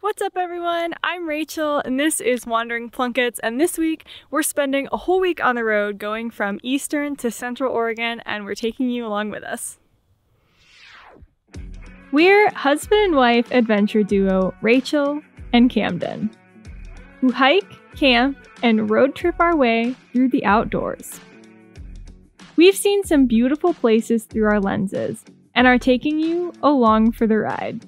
What's up, everyone? I'm Rachel, and this is Wandering Plunkets, and this week we're spending a whole week on the road going from Eastern to Central Oregon, and we're taking you along with us. We're husband and wife adventure duo Rachel and Camden, who hike, camp, and road trip our way through the outdoors. We've seen some beautiful places through our lenses and are taking you along for the ride.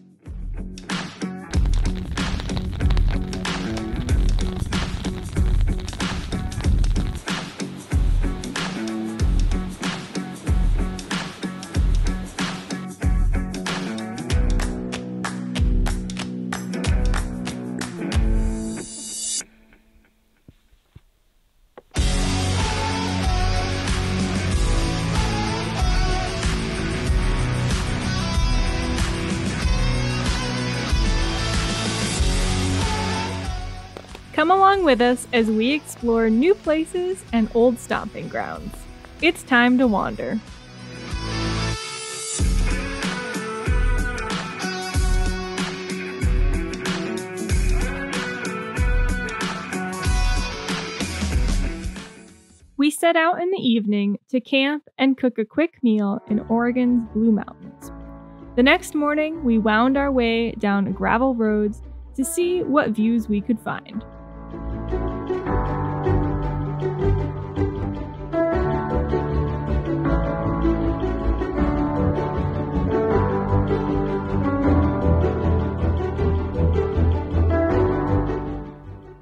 Come along with us as we explore new places and old stomping grounds. It's time to wander. We set out in the evening to camp and cook a quick meal in Oregon's Blue Mountains. The next morning, we wound our way down gravel roads to see what views we could find.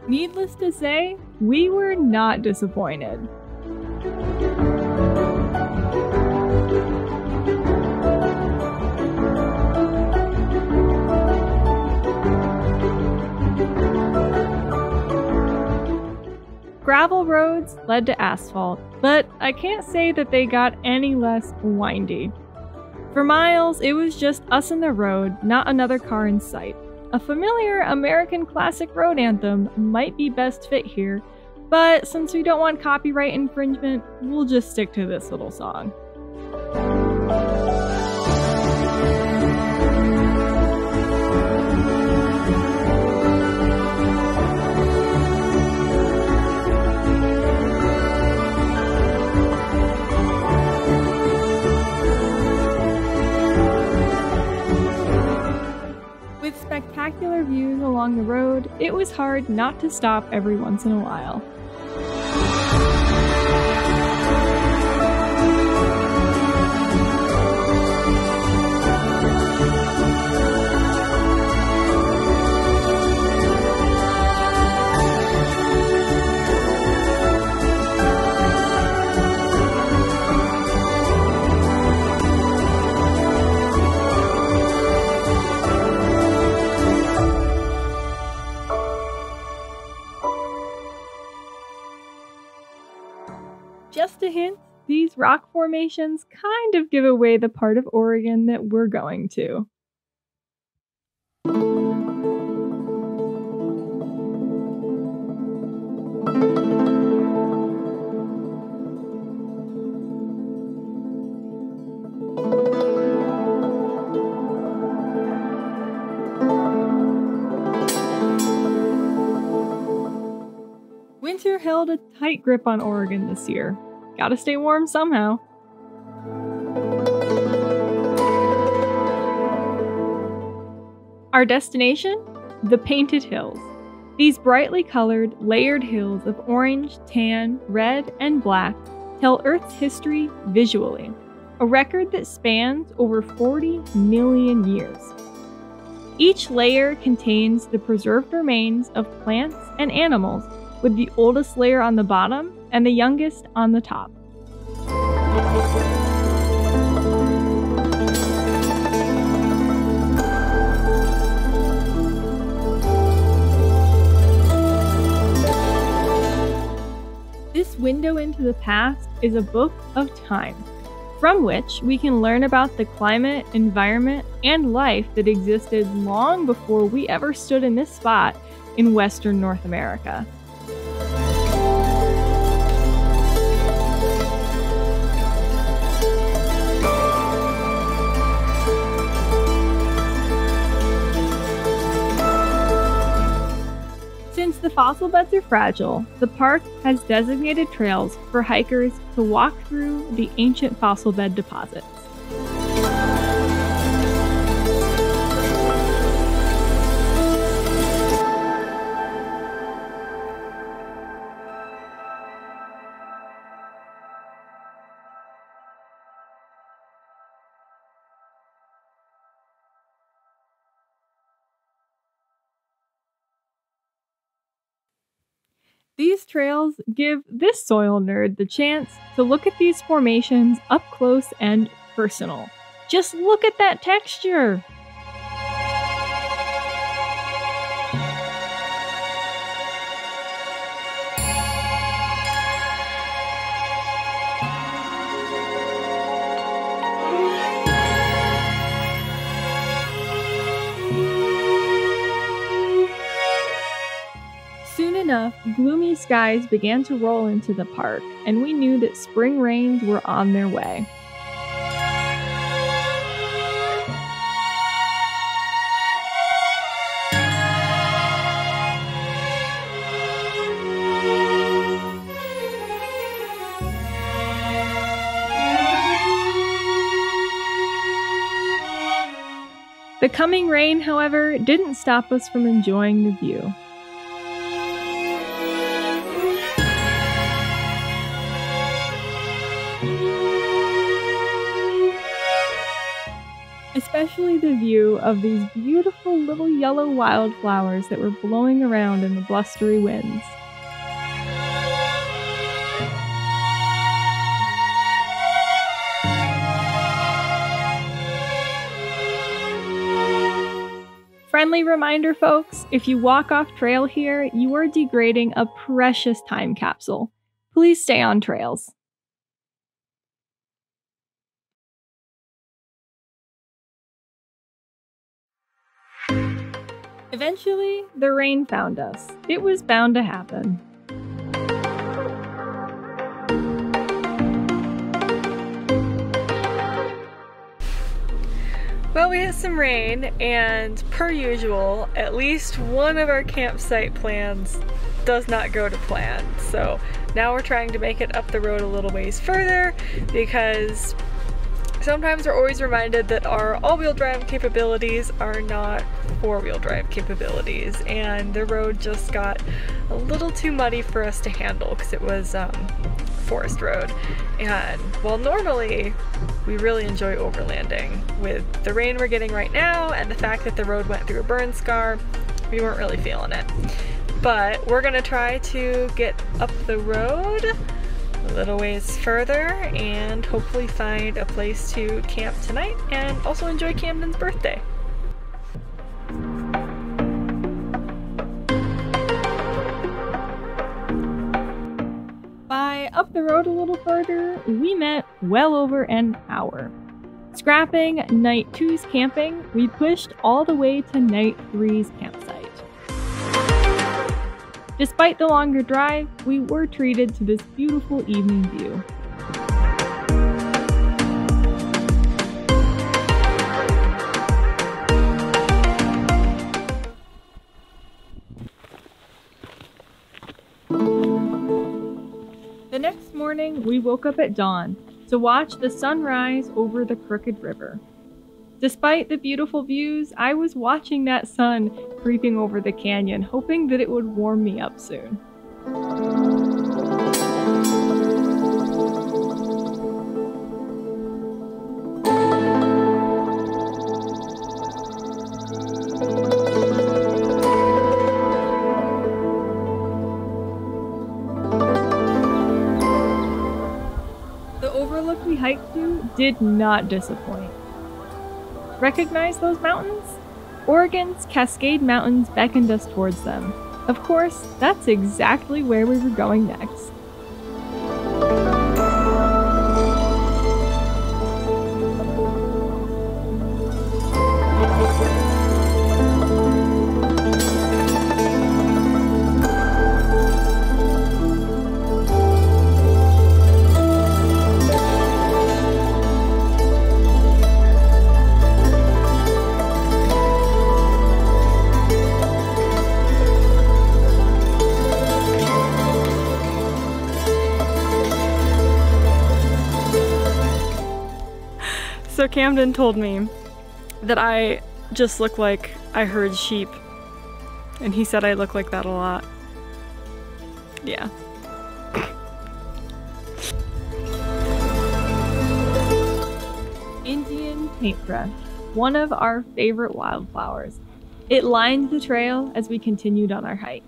Needless to say, we were not disappointed. Gravel roads led to asphalt, but I can't say that they got any less windy. For miles, it was just us and the road, not another car in sight. A familiar American classic road anthem might be best fit here, but since we don't want copyright infringement, we'll just stick to this little song. With spectacular views along the road, it was hard not to stop every once in a while. Just a hint, these rock formations kind of give away the part of Oregon that we're going to. Winter held a tight grip on Oregon this year. Gotta stay warm somehow. Our destination? The Painted Hills. These brightly colored, layered hills of orange, tan, red, and black tell Earth's history visually, a record that spans over 40 million years. Each layer contains the preserved remains of plants and animals, with the oldest layer on the bottom and the youngest on the top. This window into the past is a book of time, from which we can learn about the climate, environment, and life that existed long before we ever stood in this spot in Western North America. the fossil beds are fragile, the park has designated trails for hikers to walk through the ancient fossil bed deposits. These trails give this soil nerd the chance to look at these formations up close and personal. Just look at that texture! Soon enough, gloomy skies began to roll into the park, and we knew that spring rains were on their way. The coming rain, however, didn't stop us from enjoying the view. Especially the view of these beautiful little yellow wildflowers that were blowing around in the blustery winds. Friendly reminder, folks, if you walk off trail here, you are degrading a precious time capsule. Please stay on trails. Eventually, the rain found us. It was bound to happen. Well, we had some rain, and per usual, at least one of our campsite plans does not go to plan. So now we're trying to make it up the road a little ways further, because sometimes we're always reminded that our all-wheel drive capabilities are not four-wheel drive capabilities, and the road just got a little too muddy for us to handle because it was forest road. And while normally we really enjoy overlanding, with the rain we're getting right now and the fact that the road went through a burn scar, we weren't really feeling it. But we're gonna try to get up the road a little ways further and hopefully find a place to camp tonight and also enjoy Camden's birthday. By up the road a little further, we met well over an hour. Scrapping night 2's camping, we pushed all the way to night 3's campsite. Despite the longer drive, we were treated to this beautiful evening view. The next morning, we woke up at dawn to watch the sun rise over the Crooked River. Despite the beautiful views, I was watching that sun creeping over the canyon, hoping that it would warm me up soon. The overlook we hiked to did not disappoint. Recognize those mountains? Oregon's Cascade Mountains beckoned us towards them. Of course, that's exactly where we were going next. So Camden told me that I just look like I herd sheep. And he said I look like that a lot. Yeah. Indian paintbrush, one of our favorite wildflowers. It lined the trail as we continued on our hike.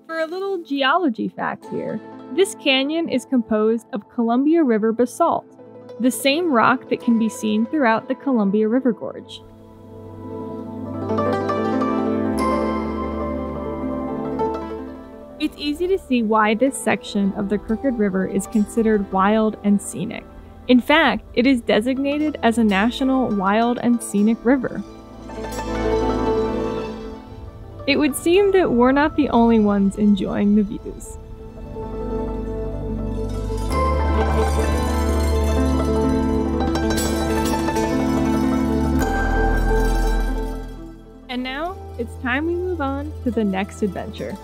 For a little geology fact here, this canyon is composed of Columbia River basalt, the same rock that can be seen throughout the Columbia River Gorge. It's easy to see why this section of the Crooked River is considered wild and scenic. In fact, it is designated as a National Wild and Scenic River. It would seem that we're not the only ones enjoying the views. And now, it's time we move on to the next adventure.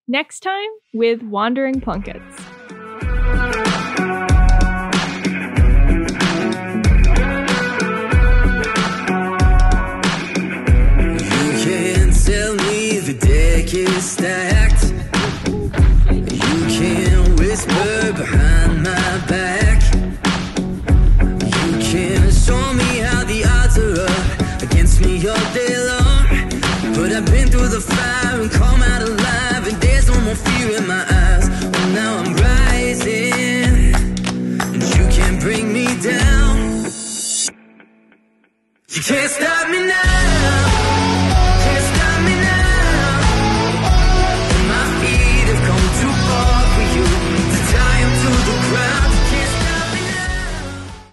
Next time with Wandering Plunkets. Is stacked. You can whisper behind my back. You can show me how the odds are up against me all day long. But I've been through the fire and come out alive, and there's no more fear in my eyes. Oh, now I'm rising, and you can't bring me down. You can't stop me now.